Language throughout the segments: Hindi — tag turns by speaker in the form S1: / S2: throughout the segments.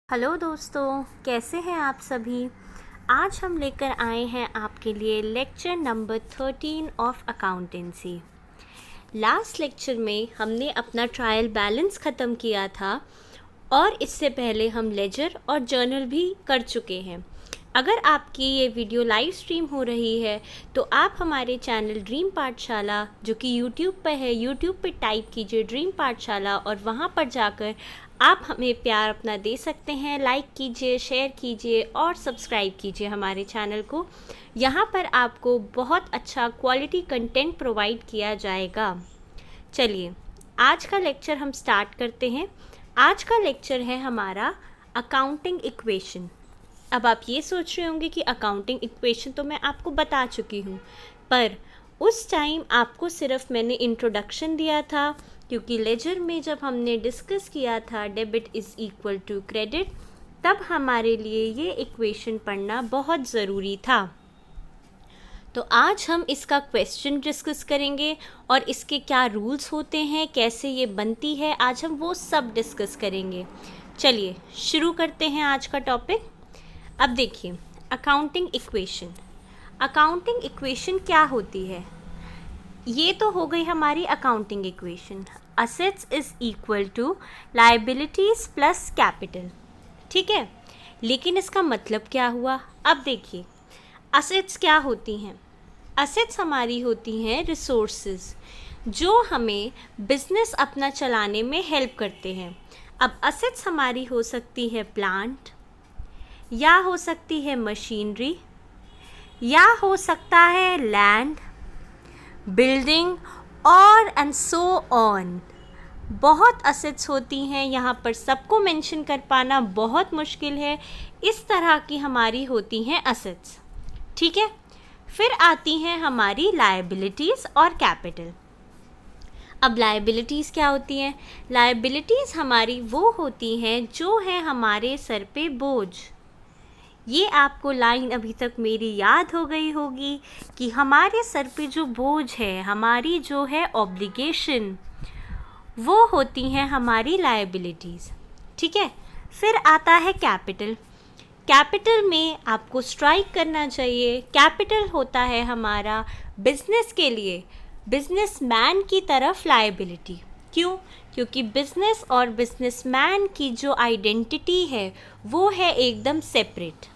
S1: हेलो दोस्तों, कैसे हैं आप सभी। आज हम लेकर आए हैं आपके लिए lecture number 13 of accountancy. Last lecture में हमने अपना ट्रायल बैलेंस ख़त्म किया था और इससे पहले हम लेजर और जर्नल भी कर चुके हैं। अगर आपकी ये वीडियो लाइव स्ट्रीम हो रही है तो आप हमारे चैनल ड्रीम पाठशाला, जो कि यूट्यूब पर है, यूट्यूब पर टाइप कीजिए ड्रीम पाठशाला और वहाँ पर जाकर आप हमें प्यार अपना दे सकते हैं। लाइक कीजिए, शेयर कीजिए और सब्सक्राइब कीजिए हमारे चैनल को। यहाँ पर आपको बहुत अच्छा क्वालिटी कंटेंट प्रोवाइड किया जाएगा। चलिए आज का लेक्चर हम स्टार्ट करते हैं। आज का लेक्चर है हमारा अकाउंटिंग इक्वेशन। अब आप ये सोच रहे होंगे कि अकाउंटिंग इक्वेशन तो मैं आपको बता चुकी हूँ, पर उस टाइम आपको सिर्फ मैंने इंट्रोडक्शन दिया था, क्योंकि लेजर में जब हमने डिस्कस किया था debit is equal to credit, तब हमारे लिए ये इक्वेशन पढ़ना बहुत ज़रूरी था। तो आज हम इसका क्वेश्चन डिस्कस करेंगे और इसके क्या रूल्स होते हैं, कैसे ये बनती है, आज हम वो सब डिस्कस करेंगे। चलिए शुरू करते हैं आज का टॉपिक। अब देखिए, अकाउंटिंग इक्वेशन। अकाउंटिंग इक्वेशन क्या होती है? ये तो हो गई हमारी accounting equation. Assets is equal to liabilities plus capital, ठीक है। लेकिन इसका मतलब क्या हुआ? अब देखिए, असेट्स क्या होती हैं? असेट्स हमारी होती हैं रिसोर्सेज, जो हमें बिजनेस अपना चलाने में हेल्प करते हैं। अब असेट्स हमारी हो सकती है प्लांट, या हो सकती है मशीनरी, या हो सकता है लैंड, बिल्डिंग और एंड सो ऑन। बहुत असेट्स होती हैं, यहाँ पर सबको मेंशन कर पाना बहुत मुश्किल है। इस तरह की हमारी होती हैं असेट्स, ठीक है। फिर आती हैं हमारी लायबिलिटीज़ और कैपिटल। अब लायबिलिटीज़ क्या होती हैं? लायबिलिटीज़ हमारी वो होती हैं जो है हमारे सर पे बोझ। ये आपको लाइन अभी तक मेरी याद हो गई होगी कि हमारे सर पे जो बोझ है, हमारी जो है ऑब्लिगेशन, वो होती हैं हमारी लायबिलिटीज़, ठीक है। फिर आता है कैपिटल। कैपिटल में आपको स्ट्राइक करना चाहिए। कैपिटल होता है हमारा बिजनेस के लिए, बिजनेसमैन की तरफ लायबिलिटी। क्यों? क्योंकि बिजनेस और बिजनेसमैन की जो आइडेंटिटी है वो है एकदम सेपरेट,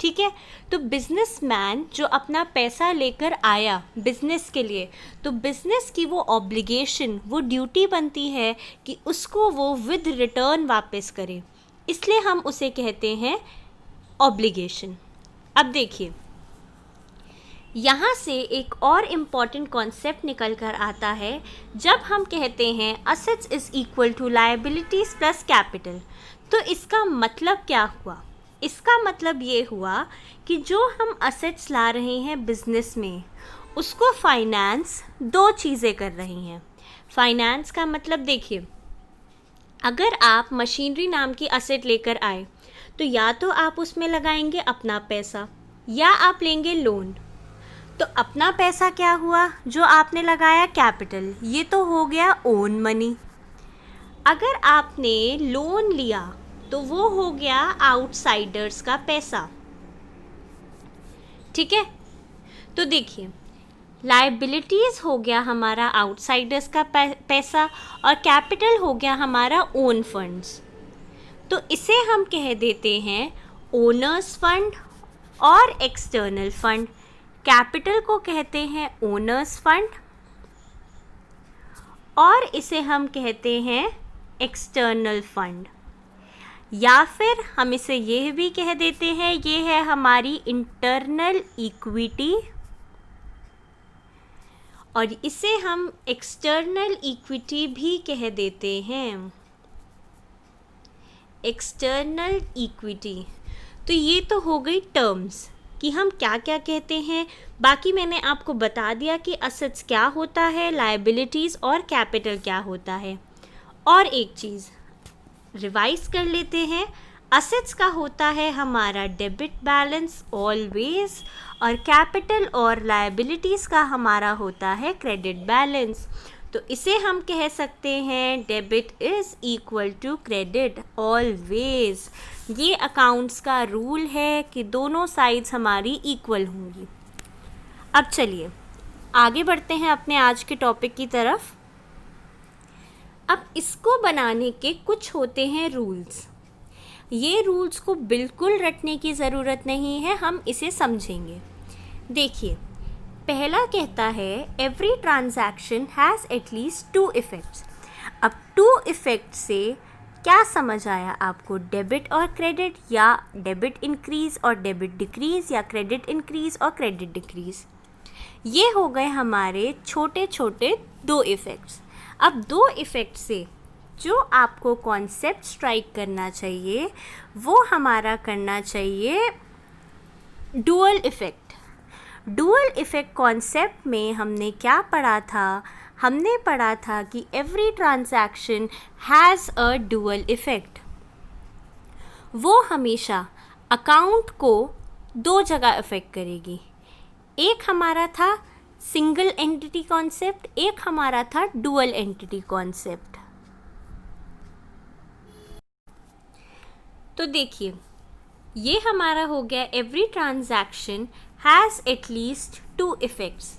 S1: ठीक है। तो बिजनेसमैन जो अपना पैसा लेकर आया बिजनेस के लिए, तो बिजनेस की वो ऑब्लिगेशन, वो ड्यूटी बनती है कि उसको वो विद रिटर्न वापस करे, इसलिए हम उसे कहते हैं ऑब्लिगेशन। अब देखिए, यहाँ से एक और इम्पॉर्टेंट कॉन्सेप्ट निकल कर आता है। जब हम कहते हैं assets is equal to liabilities plus capital, तो इसका मतलब क्या हुआ? इसका मतलब ये हुआ कि जो हम असेट्स ला रहे हैं बिजनेस में, उसको फाइनेंस दो चीज़ें कर रही हैं। फाइनेंस का मतलब देखिए, अगर आप मशीनरी नाम की असेट लेकर आए तो या तो आप उसमें लगाएंगे अपना पैसा या आप लेंगे लोन। तो अपना पैसा क्या हुआ? जो आपने लगाया कैपिटल, ये तो हो गया ओन मनी। अगर आपने लोन लिया तो वो हो गया आउटसाइडर्स का पैसा, ठीक है। तो देखिए, लायबिलिटीज़ हो गया हमारा आउटसाइडर्स का पैसा और कैपिटल हो गया हमारा ओन फंड्स। तो इसे हम कह देते हैं ओनर्स फंड और एक्सटर्नल फंड। कैपिटल को कहते हैं ओनर्स फंड और इसे हम कहते हैं एक्सटर्नल फंड, या फिर हम इसे यह भी कह देते हैं ये है हमारी इंटरनल इक्विटी, और इसे हम एक्सटर्नल इक्विटी भी कह देते हैं, एक्सटर्नल इक्विटी। तो ये तो हो गई टर्म्स कि हम क्या क्या कहते हैं। बाकी मैंने आपको बता दिया कि असेट्स क्या होता है, लायबिलिटीज़ और कैपिटल क्या होता है। और एक चीज़ रिवाइज कर लेते हैं, असेट्स का होता है हमारा डेबिट बैलेंस ऑलवेज, और कैपिटल और लायबिलिटीज़ का हमारा होता है क्रेडिट बैलेंस। तो इसे हम कह सकते हैं debit is equal to credit always. ये अकाउंट्स का रूल है कि दोनों साइड्स हमारी इक्वल होंगी। अब चलिए आगे बढ़ते हैं अपने आज के टॉपिक की तरफ। अब इसको बनाने के कुछ होते हैं रूल्स। ये रूल्स को बिल्कुल रटने की ज़रूरत नहीं है, हम इसे समझेंगे। देखिए, पहला कहता है every transaction has at least 2 effects. अब 2 इफ़ेक्ट से क्या समझ आया आपको? डेबिट और क्रेडिट, या डेबिट इंक्रीज़ और डेबिट डिक्रीज़, या क्रेडिट इंक्रीज़ और क्रेडिट डिक्रीज़। ये हो गए हमारे छोटे छोटे 2 इफ़ेक्ट्स। अब 2 इफ़ेक्ट से जो आपको कॉन्सेप्ट स्ट्राइक करना चाहिए वो हमारा करना चाहिए dual effect. Dual effect concept में हमने क्या पढ़ा था? हमने पढ़ा था कि every transaction has a dual effect. वो हमेशा अकाउंट को 2 जगह इफ़ेक्ट करेगी। एक हमारा था सिंगल एंटिटी कॉन्सेप्ट, एक हमारा था डुअल एंटिटी कॉन्सेप्ट। तो देखिए, ये हमारा हो गया every transaction has at least 2 effects.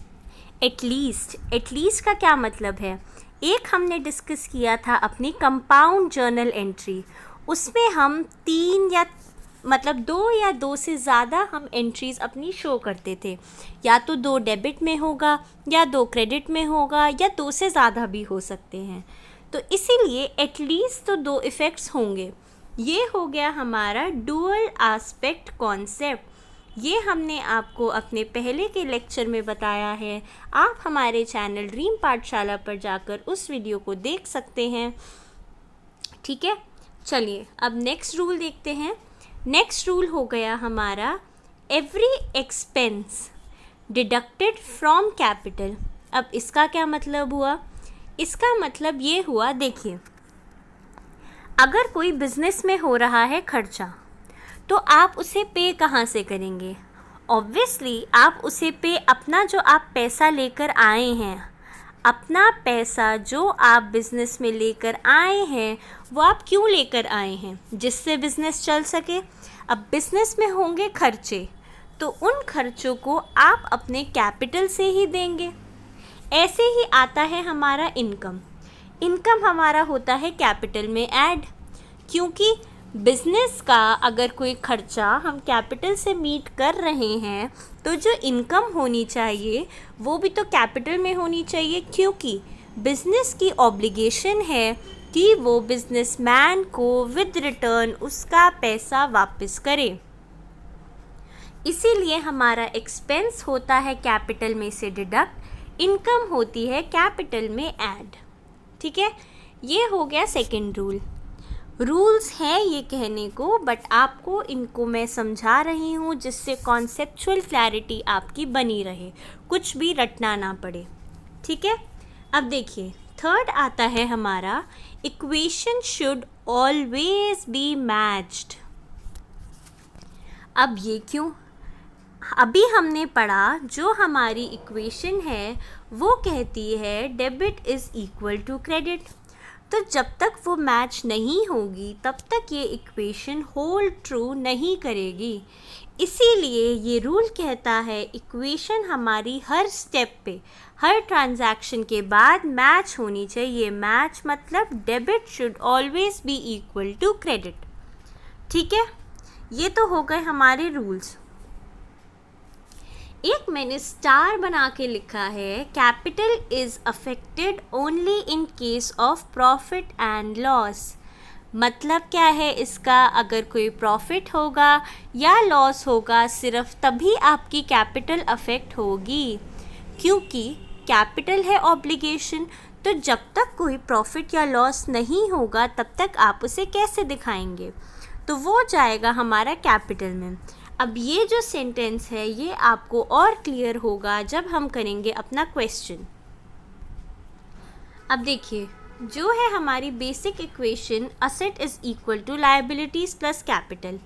S1: At least का क्या मतलब है? एक हमने डिस्कस किया था अपनी कंपाउंड जर्नल एंट्री, उसमें हम 2 या 2 से ज़्यादा हम एंट्रीज़ अपनी शो करते थे। या तो 2 डेबिट में होगा, या 2 क्रेडिट में होगा, या 2 से ज़्यादा भी हो सकते हैं। तो इसीलिए एटलीस्ट तो 2 इफ़ेक्ट्स होंगे। ये हो गया हमारा डुअल एस्पेक्ट कॉन्सेप्ट। ये हमने आपको अपने पहले के लेक्चर में बताया है। आप हमारे चैनल ड्रीम पाठशाला पर जाकर उस वीडियो को देख सकते हैं। ठीक है, चलिए अब नेक्स्ट रूल देखते हैं। नेक्स्ट रूल हो गया हमारा every expense deducted from capital. अब इसका क्या मतलब हुआ? इसका मतलब ये हुआ, देखिए, अगर कोई बिजनेस में हो रहा है खर्चा, तो आप उसे पे कहाँ से करेंगे? ऑब्वियसली आप उसे पे अपना जो आप पैसा लेकर आए हैं, अपना पैसा जो आप बिज़नेस में लेकर आए हैं वो आप क्यों लेकर आए हैं? जिससे बिज़नेस चल सके। अब बिज़नेस में होंगे खर्चे, तो उन खर्चों को आप अपने कैपिटल से ही देंगे। ऐसे ही आता है हमारा इनकम। इनकम हमारा होता है कैपिटल में ऐड, क्योंकि बिज़नेस का अगर कोई खर्चा हम कैपिटल से मीट कर रहे हैं तो जो इनकम होनी चाहिए वो भी तो कैपिटल में होनी चाहिए, क्योंकि बिज़नेस की ऑब्लिगेशन है कि वो बिजनेसमैन को विद रिटर्न उसका पैसा वापस करे। इसीलिए हमारा एक्सपेंस होता है कैपिटल में से डिडक्ट, इनकम होती है कैपिटल में ऐड। ठीक है, ये हो गया सेकंड रूल। रूल्स हैं ये कहने को, बट आपको इनको मैं समझा रही हूँ जिससे कॉन्सेप्चुअल क्लैरिटी आपकी बनी रहे, कुछ भी रटना ना पड़े। ठीक है, अब देखिए थर्ड आता है हमारा equation should always be matched. अब ये क्यों? अभी हमने पढ़ा जो हमारी इक्वेशन है वो कहती है debit is equal to credit. तो जब तक वो मैच नहीं होगी तब तक ये इक्वेशन होल्ड ट्रू नहीं करेगी। इसीलिए ये रूल कहता है इक्वेशन हमारी हर स्टेप पे, हर ट्रांजैक्शन के बाद मैच होनी चाहिए। मैच मतलब debit should always be equal to credit. ठीक है, ये तो हो गए हमारे रूल्स। एक मैंने स्टार बना के लिखा है capital is affected only in case of profit and loss. मतलब क्या है इसका? अगर कोई प्रॉफिट होगा या लॉस होगा सिर्फ तभी आपकी कैपिटल अफेक्ट होगी, क्योंकि कैपिटल है ऑब्लिगेशन। तो जब तक कोई प्रॉफिट या लॉस नहीं होगा तब तक आप उसे कैसे दिखाएंगे? तो वो जाएगा हमारा कैपिटल में। अब ये जो सेंटेंस है ये आपको और क्लियर होगा जब हम करेंगे अपना क्वेश्चन। अब देखिए, जो है हमारी basic equation asset is equal to liabilities plus capital,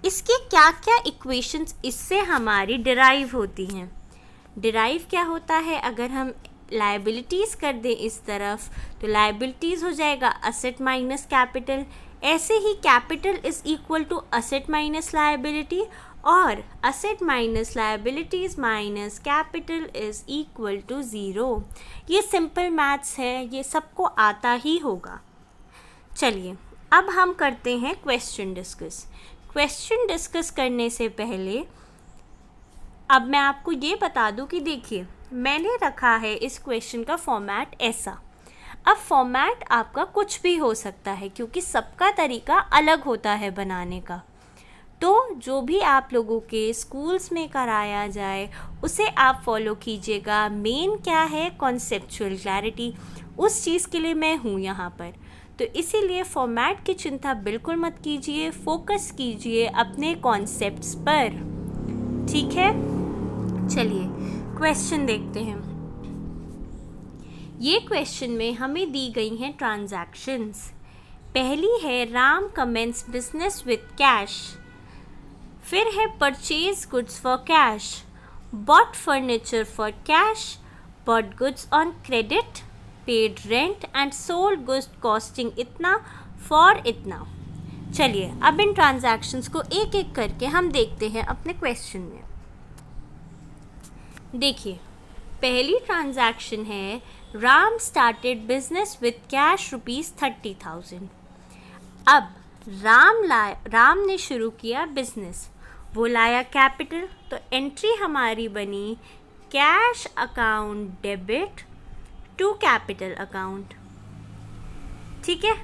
S1: इसकी क्या क्या इक्वेशंस इससे हमारी डिराइव होती हैं। डिराइव क्या होता है? अगर हम लायबिलिटीज़ कर दें इस तरफ तो लायबिलिटीज़ हो जाएगा असेट माइनस कैपिटल, ऐसे ही capital is equal to asset minus liability और asset minus liabilities minus capital is equal to zero. ये सिंपल मैथ्स है, ये सबको आता ही होगा। चलिए अब हम करते हैं क्वेश्चन डिस्कस। क्वेश्चन डिस्कस करने से पहले अब मैं आपको ये बता दूं कि देखिए मैंने रखा है इस क्वेश्चन का फॉर्मेट ऐसा। अब फॉर्मेट आपका कुछ भी हो सकता है क्योंकि सबका तरीका अलग होता है बनाने का। तो जो भी आप लोगों के स्कूल्स में कराया जाए उसे आप फॉलो कीजिएगा। मेन क्या है, कॉन्सेप्चुअल क्लैरिटी, उस चीज़ के लिए मैं हूँ यहाँ पर। तो इसीलिए फॉर्मेट की चिंता बिल्कुल मत कीजिए, फोकस कीजिए अपने कॉन्सेप्ट्स पर, ठीक है। चलिए क्वेश्चन देखते हैं। ये क्वेश्चन में हमें दी गई हैं ट्रांजैक्शंस। पहली है Ram commences business with cash, फिर है purchase goods for cash, bought furniture for cash, bought goods on credit, paid rent and sold goods costing इतना फॉर इतना। चलिए अब इन ट्रांजैक्शंस को एक एक करके हम देखते हैं अपने क्वेश्चन में। देखिए पहली ट्रांजैक्शन है Ram started business with cash ₹30,000। अब राम ने शुरू किया बिजनेस, वो लाया कैपिटल, तो एंट्री हमारी बनी cash account debit to capital account, ठीक है।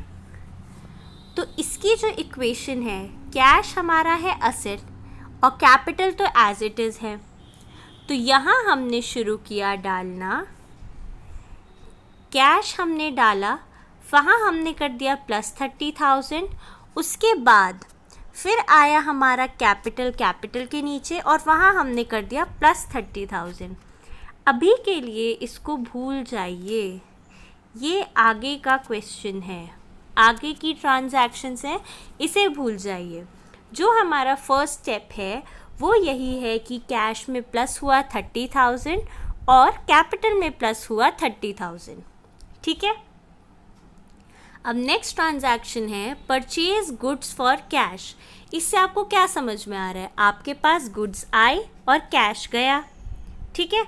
S1: तो इसकी जो इक्वेशन है, कैश हमारा है असेट और कैपिटल तो एज इट इज़ है, तो यहाँ हमने शुरू किया डालना, कैश हमने डाला, वहाँ हमने कर दिया +30,000। उसके बाद फिर आया हमारा कैपिटल के नीचे और वहाँ हमने कर दिया +30,000। अभी के लिए इसको भूल जाइए, ये आगे का क्वेश्चन है, आगे की ट्रांजैक्शंस हैं, इसे भूल जाइए। जो हमारा फर्स्ट स्टेप है वो यही है कि कैश में प्लस हुआ 30,000 और कैपिटल में प्लस हुआ 30,000, ठीक है। अब नेक्स्ट ट्रांजैक्शन है परचेज गुड्स फॉर कैश। इससे आपको क्या समझ में आ रहा है, आपके पास गुड्स आए और कैश गया, ठीक है।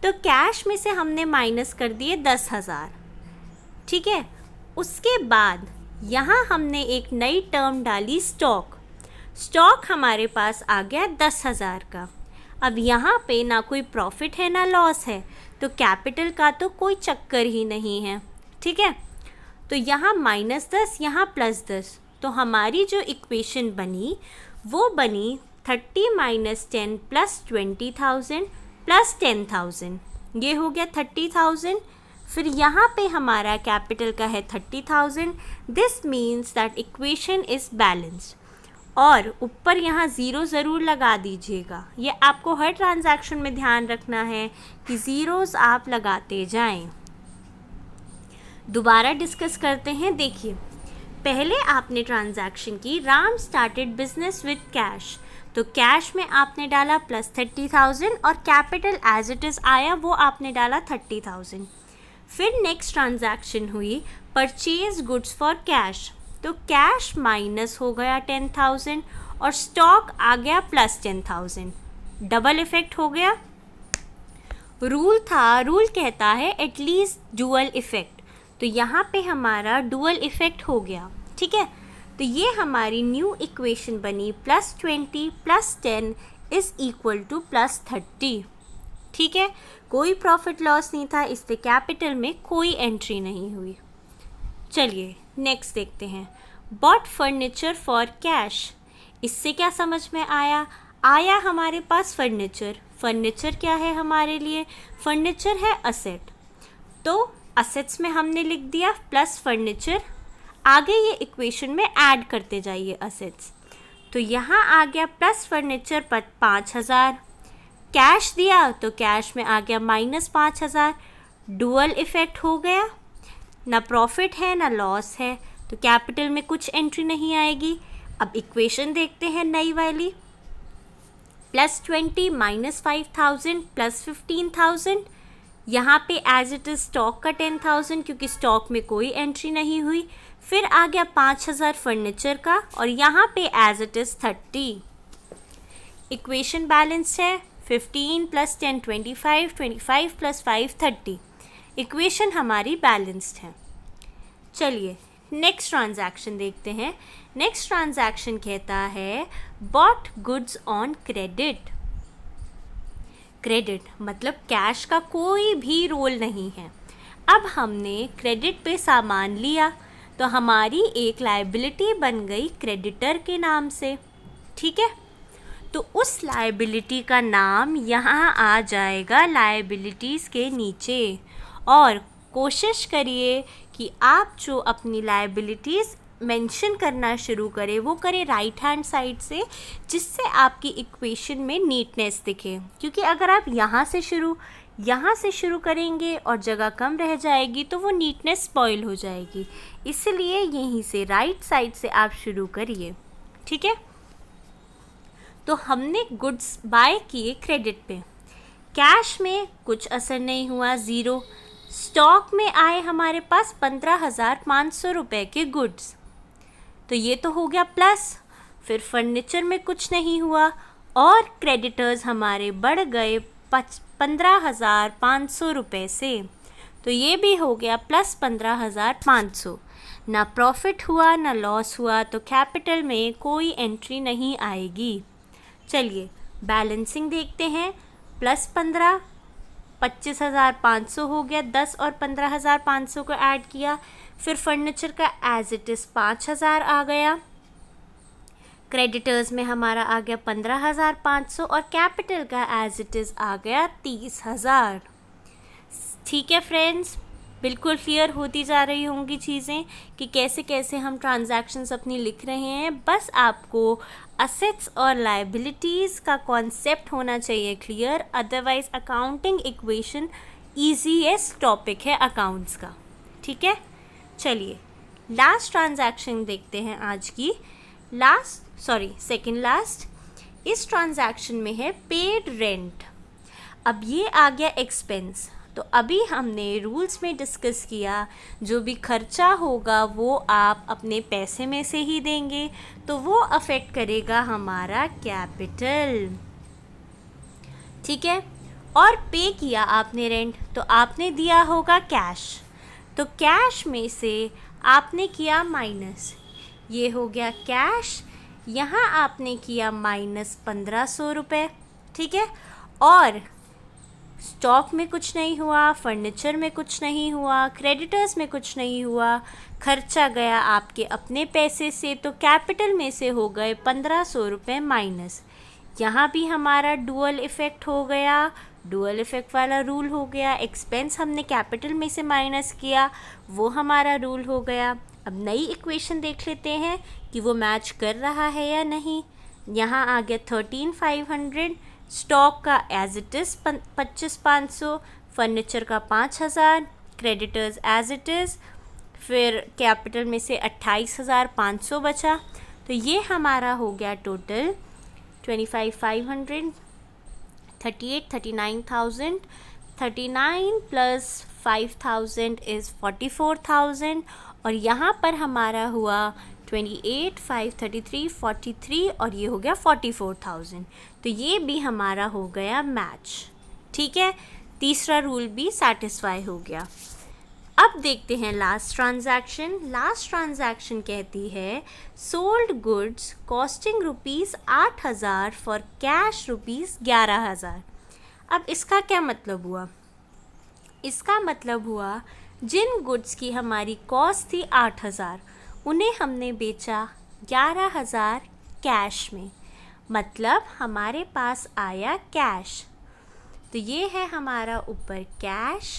S1: तो कैश में से हमने माइनस कर दिए 10,000, ठीक है। उसके बाद यहाँ हमने एक नई टर्म डाली स्टॉक हमारे पास आ गया 10,000 का। अब यहाँ पे ना कोई प्रॉफिट है ना लॉस है, तो कैपिटल का तो कोई चक्कर ही नहीं है, ठीक है। तो यहाँ -10 यहाँ +10, तो हमारी जो इक्वेशन बनी वो बनी 30 - 10 + 20,000 + 10,000, ये हो गया 30,000। फिर यहाँ पे हमारा कैपिटल का है 30,000। This means that equation is balanced. और ऊपर यहाँ ज़ीरो ज़रूर लगा दीजिएगा, ये आपको हर ट्रांजैक्शन में ध्यान रखना है कि ज़ीरोज़ आप लगाते जाएं। दोबारा डिस्कस करते हैं। देखिए पहले आपने ट्रांजैक्शन की Ram started business with cash, तो कैश में आपने डाला +30,000 और कैपिटल एज इट इज़ आया वो आपने डाला 30,000। फिर नेक्स्ट ट्रांजैक्शन हुई परचेज गुड्स फॉर कैश, तो कैश माइनस हो गया 10,000 और स्टॉक आ गया +10,000, डबल इफ़ेक्ट हो गया। रूल कहता है एटलीस्ट डुअल इफ़ेक्ट, तो यहाँ पे हमारा डुअल इफ़ेक्ट हो गया, ठीक है। तो ये हमारी न्यू इक्वेशन बनी +20 + 10 इज़ इक्वल टू +30, ठीक है। कोई प्रॉफिट लॉस नहीं था, इससे कैपिटल में कोई एंट्री नहीं हुई। चलिए नेक्स्ट देखते हैं बॉट फर्नीचर फॉर कैश। इससे क्या समझ में आया हमारे पास फर्नीचर क्या है हमारे लिए, फर्नीचर है असेट, तो असेट्स में हमने लिख दिया प्लस फर्नीचर। आगे ये इक्वेशन में ऐड करते जाइए असेट्स, तो यहाँ आ गया प्लस फर्नीचर पर 5,000, कैश दिया तो कैश में आ गया -5,000, डुअल इफ़ेक्ट हो गया, ना प्रॉफिट है ना लॉस है, तो कैपिटल में कुछ एंट्री नहीं आएगी। अब इक्वेशन देखते हैं नई वाली, +20 - 5,000 + 15,000, यहाँ पे एज इट इज़ स्टॉक का 10,000 क्योंकि स्टॉक में कोई एंट्री नहीं हुई। फिर आ गया 5,000 फर्नीचर का और यहाँ पे as it is 30। Equation balance है 15 + 10 25, 25 + 5 30। इक्वेशन हमारी बैलेंस्ड है। चलिए नेक्स्ट ट्रांजैक्शन देखते हैं। नेक्स्ट ट्रांजैक्शन कहता है bot goods on credit. Credit मतलब कैश का कोई भी रोल नहीं है। अब हमने क्रेडिट पे सामान लिया तो हमारी एक लायबिलिटी बन गई क्रेडिटर के नाम से, ठीक है। तो उस लायबिलिटी का नाम यहाँ आ जाएगा लायबिलिटीज़ के नीचे। और कोशिश करिए कि आप जो अपनी लायबिलिटीज़ मेंशन करना शुरू करें वो करें राइट हैंड साइड से, जिससे आपकी इक्वेशन में नीटनेस दिखे। क्योंकि अगर आप यहाँ से शुरू करेंगे और जगह कम रह जाएगी तो वो नीटनेस स्पॉइल हो जाएगी। इसलिए यहीं से राइट साइड से आप शुरू करिए, ठीक है। तो हमने गुड्स बाय किए क्रेडिट पे, कैश में कुछ असर नहीं हुआ, ज़ीरो। स्टॉक में आए हमारे पास 15,500 रुपये के गुड्स, तो ये तो हो गया प्लस। फिर फर्नीचर में कुछ नहीं हुआ और क्रेडिटर्स हमारे बढ़ गए 15,500 रुपये से, तो ये भी हो गया प्लस 15,500। ना प्रॉफिट हुआ ना लॉस हुआ, तो कैपिटल में कोई एंट्री नहीं आएगी। चलिए बैलेंसिंग देखते हैं। +15 25,500 हो गया, 10 और 15,500 को ऐड किया। फिर फर्नीचर का एज इट इज़ 5,000 आ गया, क्रेडिटर्स में हमारा आ गया 15,500 और कैपिटल का एज इट इज़ आ गया 30,000। ठीक है फ्रेंड्स, बिल्कुल क्लियर होती जा रही होंगी चीज़ें कि कैसे कैसे हम ट्रांजैक्शंस अपनी लिख रहे हैं। बस आपको असेट्स और लायबिलिटीज़ का कॉन्सेप्ट होना चाहिए clear, otherwise accounting equation easiest topic है अकाउंट्स का, ठीक है। चलिए लास्ट ट्रांजैक्शन देखते हैं आज की, सेकेंड लास्ट। इस ट्रांजैक्शन में है पेड रेंट। अब ये आ गया एक्सपेंस। तो अभी हमने रूल्स में डिस्कस किया जो भी खर्चा होगा वो आप अपने पैसे में से ही देंगे, तो वो अफेक्ट करेगा हमारा कैपिटल, ठीक है। और पे किया आपने रेंट तो आपने दिया होगा कैश, तो कैश में से आपने किया माइनस, ये हो गया कैश। यहाँ आपने किया -1,500 रुपये, ठीक है। और स्टॉक में कुछ नहीं हुआ, फर्नीचर में कुछ नहीं हुआ, क्रेडिटर्स में कुछ नहीं हुआ, खर्चा गया आपके अपने पैसे से, तो कैपिटल में से हो गए 1,500 रुपये माइनस। यहाँ भी हमारा डुअल इफ़ेक्ट हो गया, डुअल इफ़ेक्ट वाला रूल हो गया। एक्सपेंस हमने कैपिटल में से माइनस किया, वो हमारा रूल हो गया। अब नई इक्वेशन देख लेते हैं कि वो मैच कर रहा है या नहीं। यहाँ आ गया 13,500, स्टॉक का एज इट इज़ 25,500, फर्नीचर का 5,000, क्रेडिटर्स एज इट इज़, फिर कैपिटल में से 28,500 बचा। तो ये हमारा हो गया टोटल 25,500, 38, 39,000, 39 + 5,000 इज़ 44,000। और यहाँ पर हमारा हुआ 28, 5, 33, 43 और ये हो गया 44,000। तो ये भी हमारा हो गया मैच, ठीक है। तीसरा रूल भी सेटिस्फाई हो गया। अब देखते हैं लास्ट ट्रांजैक्शन। लास्ट ट्रांजैक्शन कहती है sold goods costing ₹8,000 for cash ₹11,000। अब इसका क्या मतलब हुआ? इसका मतलब हुआ जिन गुड्स की हमारी कॉस्ट थी 8,000 उन्हें हमने बेचा 11,000 कैश में, मतलब हमारे पास आया कैश। तो ये है हमारा ऊपर कैश,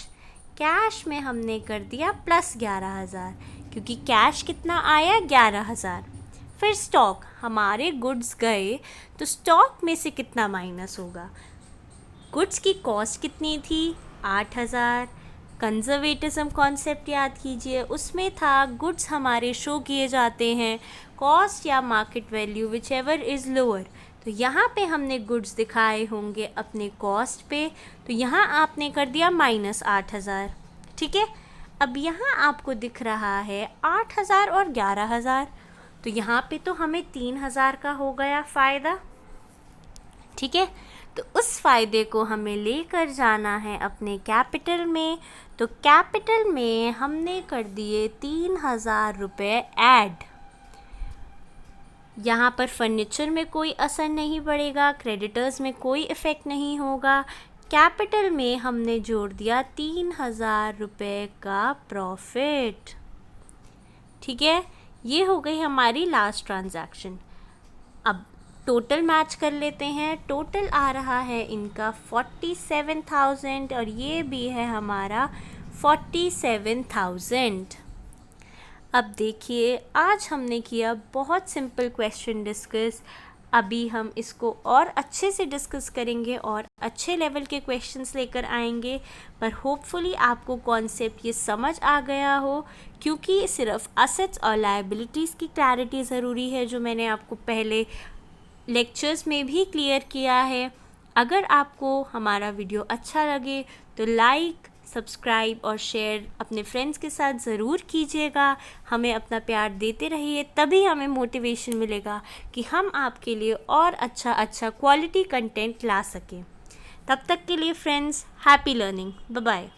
S1: कैश में हमने कर दिया +11,000 क्योंकि कैश कितना आया 11,000। फिर स्टॉक, हमारे गुड्स गए तो स्टॉक में से कितना माइनस होगा? गुड्स की कॉस्ट कितनी थी? 8,000। कंजर्वेटिज्म कॉन्सेप्ट याद कीजिए, उसमें था गुड्स हमारे शो किए जाते हैं कॉस्ट या market value which ever is lower, तो यहाँ पे हमने गुड्स दिखाए होंगे अपने कॉस्ट पे, तो यहाँ आपने कर दिया -8,000, ठीक है। अब यहाँ आपको दिख रहा है 8,000 और 11,000, तो यहाँ पे तो हमें 3,000 का हो गया फ़ायदा, ठीक है। तो उस फ़ायदे को हमें लेकर जाना है अपने कैपिटल में, तो कैपिटल में हमने कर दिए 3,000 रुपये ऐड। यहाँ पर फर्नीचर में कोई असर नहीं पड़ेगा, क्रेडिटर्स में कोई इफ़ेक्ट नहीं होगा। कैपिटल में हमने जोड़ दिया 3,000 रुपये का प्रॉफिट, ठीक है। ये हो गई हमारी लास्ट ट्रांजैक्शन। अब टोटल मैच कर लेते हैं। टोटल आ रहा है इनका 47,000 और ये भी है हमारा 47,000। अब देखिए, आज हमने किया बहुत सिंपल क्वेश्चन डिस्कस। अभी हम इसको और अच्छे से डिस्कस करेंगे और अच्छे लेवल के क्वेश्चंस लेकर आएंगे, पर होपफुली आपको कॉन्सेप्ट ये समझ आ गया हो, क्योंकि सिर्फ असेट्स और लायबिलिटीज़ की क्लैरिटी ज़रूरी है, जो मैंने आपको पहले लेक्चर्स में भी क्लियर किया है। अगर आपको हमारा वीडियो अच्छा लगे तो लाइक, सब्सक्राइब और शेयर अपने फ्रेंड्स के साथ ज़रूर कीजिएगा। हमें अपना प्यार देते रहिए, तभी हमें मोटिवेशन मिलेगा कि हम आपके लिए और अच्छा क्वालिटी कंटेंट ला सकें। तब तक के लिए friends, happy learning, bye bye.